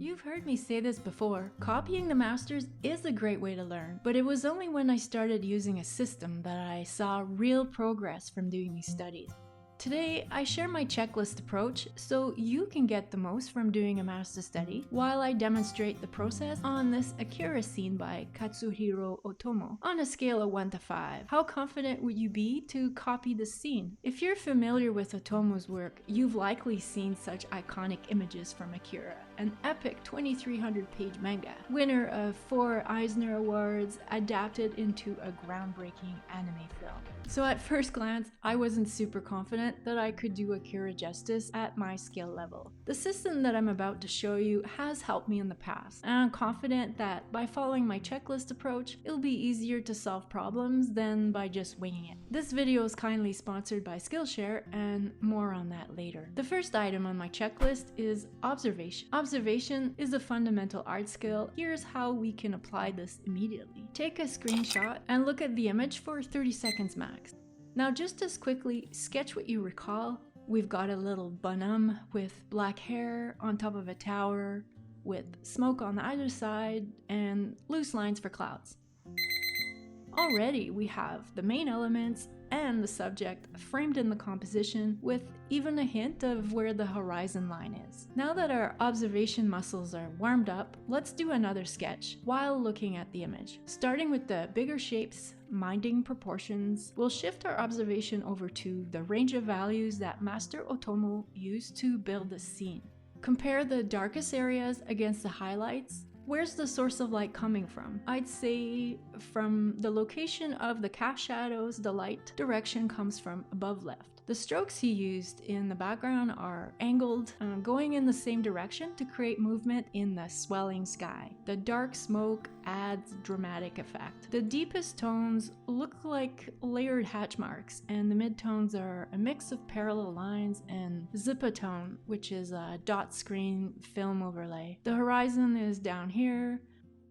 You've heard me say this before, copying the masters is a great way to learn, but it was only when I started using a system that I saw real progress from doing these studies. Today, I share my checklist approach so you can get the most from doing a master study while I demonstrate the process on this Akira scene by Katsuhiro Otomo. On a scale of 1 to 5, how confident would you be to copy this scene? If you're familiar with Otomo's work, you've likely seen such iconic images from Akira, an epic 2,300-page manga, winner of 4 Eisner Awards, adapted into a groundbreaking anime film. So at first glance, I wasn't super confident that I could do Akira justice at my skill level. The system that I'm about to show you has helped me in the past, and I'm confident that by following my checklist approach, it'll be easier to solve problems than by just winging it. This video is kindly sponsored by Skillshare, and more on that later. The first item on my checklist is observation. Observation is a fundamental art skill. Here's how we can apply this immediately. Take a screenshot and look at the image for 30 seconds max. Now just as quickly, sketch what you recall. We've got a little bonhomme with black hair on top of a tower, with smoke on either side, and loose lines for clouds. Already we have the main elements and the subject framed in the composition with even a hint of where the horizon line is. Now that our observation muscles are warmed up, let's do another sketch while looking at the image. Starting with the bigger shapes, minding proportions, we'll shift our observation over to the range of values that Master Otomo used to build this scene. Compare the darkest areas against the highlights. Where's the source of light coming from? I'd say from the location of the cast shadows, the light direction comes from above left. The strokes he used in the background are angled, going in the same direction to create movement in the swelling sky. The dark smoke adds dramatic effect. The deepest tones look like layered hatch marks, and the midtones are a mix of parallel lines and zipatone, which is a dot screen film overlay. The horizon is down here,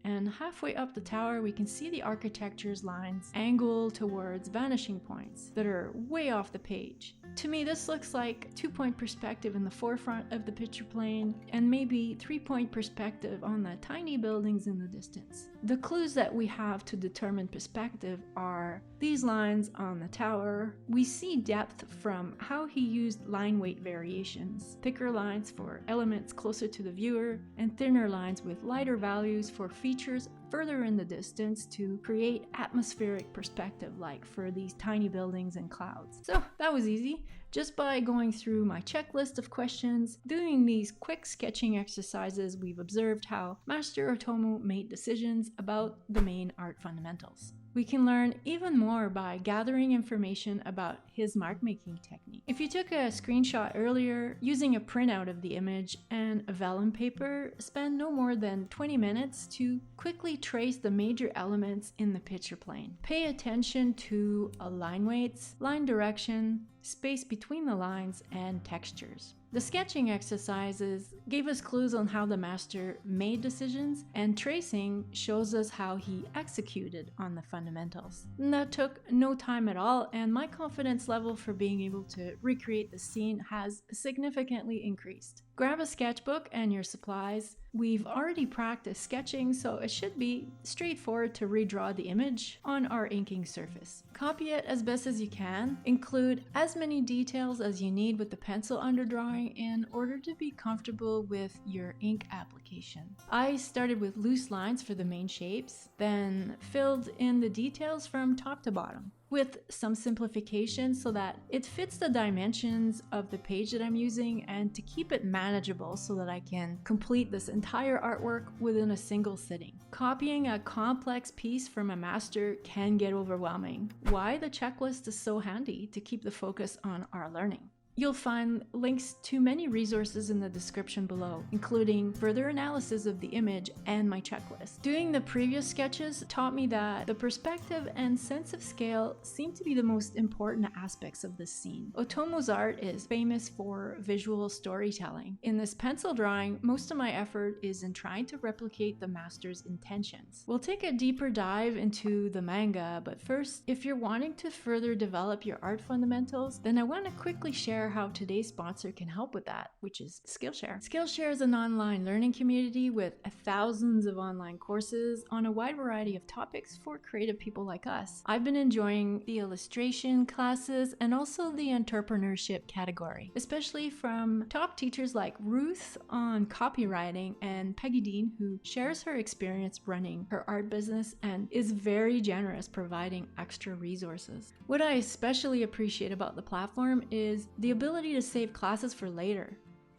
and halfway up the tower we can see the architecture's lines angle towards vanishing points that are way off the page. To me, this looks like 2-point perspective in the forefront of the picture plane and maybe 3-point perspective on the tiny buildings in the distance. The clues that we have to determine perspective are these lines on the tower. We see depth from how he used line weight variations, thicker lines for elements closer to the viewer, and thinner lines with lighter values for features further in the distance to create atmospheric perspective, like for these tiny buildings and clouds. So that was easy. Just by going through my checklist of questions, doing these quick sketching exercises, we've observed how Master Otomo made decisions about the main art fundamentals. We can learn even more by gathering information about his mark-making technique. If you took a screenshot earlier, using a printout of the image and a vellum paper, spend no more than 20 minutes to quickly trace the major elements in the picture plane. Pay attention to line weights, line direction, space between the lines, and textures. The sketching exercises gave us clues on how the master made decisions, and tracing shows us how he executed on the fundamentals. And that took no time at all, and my confidence level for being able to recreate the scene has significantly increased. Grab a sketchbook and your supplies. We've already practiced sketching, so it should be straightforward to redraw the image on our inking surface. Copy it as best as you can. Include as many details as you need with the pencil underdrawing in order to be comfortable with your ink application. I started with loose lines for the main shapes, then filled in the details from top to bottom, with some simplification so that it fits the dimensions of the page that I'm using, and to keep it manageable so that I can complete this entire artwork within a single sitting. Copying a complex piece from a master can get overwhelming. Why the checklist is so handy to keep the focus on our learning. You'll find links to many resources in the description below, including further analysis of the image and my checklist. Doing the previous sketches taught me that the perspective and sense of scale seem to be the most important aspects of this scene. Otomo's art is famous for visual storytelling. In this pencil drawing, most of my effort is in trying to replicate the master's intentions. We'll take a deeper dive into the manga, but first, if you're wanting to further develop your art fundamentals, then I want to quickly share share how today's sponsor can help with that, which is Skillshare. Skillshare is an online learning community with thousands of online courses on a wide variety of topics for creative people like us. I've been enjoying the illustration classes and also the entrepreneurship category, especially from top teachers like Ruth on copywriting and Peggy Dean, who shares her experience running her art business and is very generous providing extra resources. What I especially appreciate about the platform is the ability to save classes for later.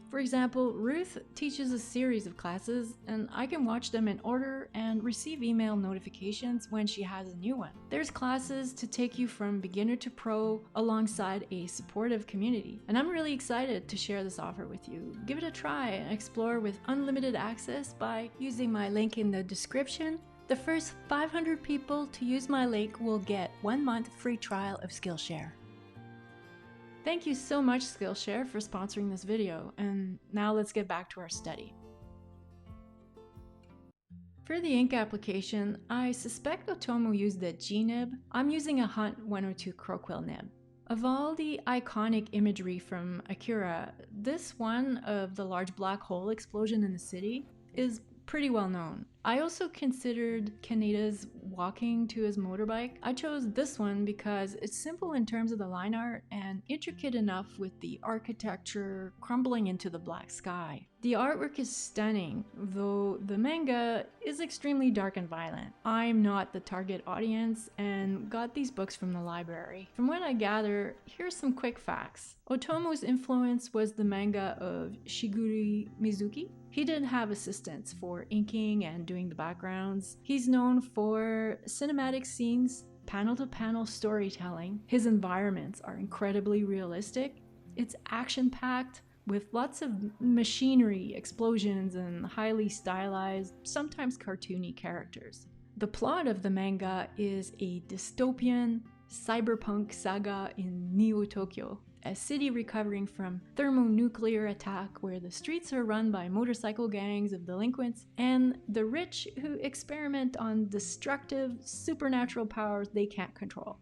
For example, Ruth teaches a series of classes and I can watch them in order and receive email notifications when she has a new one. There's classes to take you from beginner to pro alongside a supportive community, and I'm really excited to share this offer with you. Give it a try and explore with unlimited access by using my link in the description. The first 500 people to use my link will get 1 month free trial of Skillshare. Thank you so much, Skillshare, for sponsoring this video, and now let's get back to our study. For the ink application, I suspect Otomo used the G nib. I'm using a Hunt 102 Crowquill nib. Of all the iconic imagery from Akira, this one of the large black hole explosion in the city is pretty well known. I also considered Kaneda's walking to his motorbike. I chose this one because it's simple in terms of the line art and intricate enough with the architecture crumbling into the black sky. The artwork is stunning, though the manga is extremely dark and violent. I'm not the target audience and got these books from the library. From what I gather, here's some quick facts. Otomo's influence was the manga of Shigeru Mizuki. He didn't have assistants for inking and doing the backgrounds. He's known for cinematic scenes, panel-to-panel storytelling. His environments are incredibly realistic. It's action-packed with lots of machinery, explosions, and highly stylized, sometimes cartoony characters. The plot of the manga is a dystopian, cyberpunk saga in Neo Tokyo, a city recovering from thermonuclear attack where the streets are run by motorcycle gangs of delinquents and the rich who experiment on destructive supernatural powers they can't control.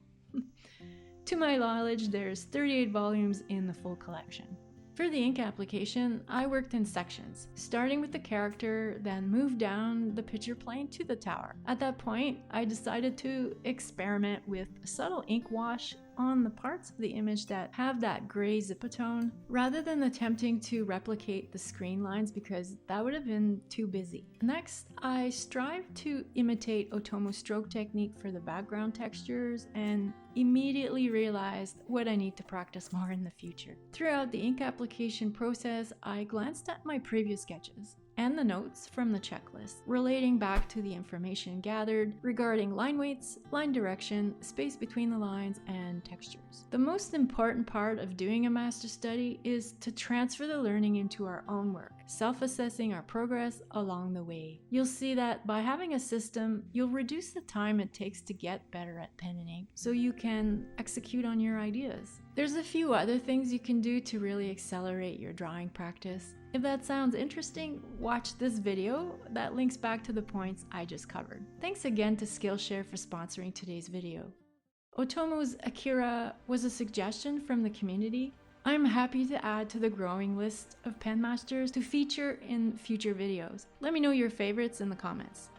To my knowledge, there's 38 volumes in the full collection. For the ink application, I worked in sections, starting with the character, then moved down the picture plane to the tower. At that point, I decided to experiment with a subtle ink wash on the parts of the image that have that gray zipatone, rather than attempting to replicate the screen lines because that would have been too busy. Next, I strived to imitate Otomo's stroke technique for the background textures and immediately realized what I need to practice more in the future. Throughout the ink application process, I glanced at my previous sketches and the notes from the checklist, relating back to the information gathered regarding line weights, line direction, space between the lines, and textures. The most important part of doing a master study is to transfer the learning into our own work, self-assessing our progress along the way. You'll see that by having a system, you'll reduce the time it takes to get better at pen and ink, so you can execute on your ideas. There's a few other things you can do to really accelerate your drawing practice. If that sounds interesting, watch this video that links back to the points I just covered. Thanks again to Skillshare for sponsoring today's video. Otomo's Akira was a suggestion from the community. I'm happy to add to the growing list of pen masters to feature in future videos. Let me know your favorites in the comments.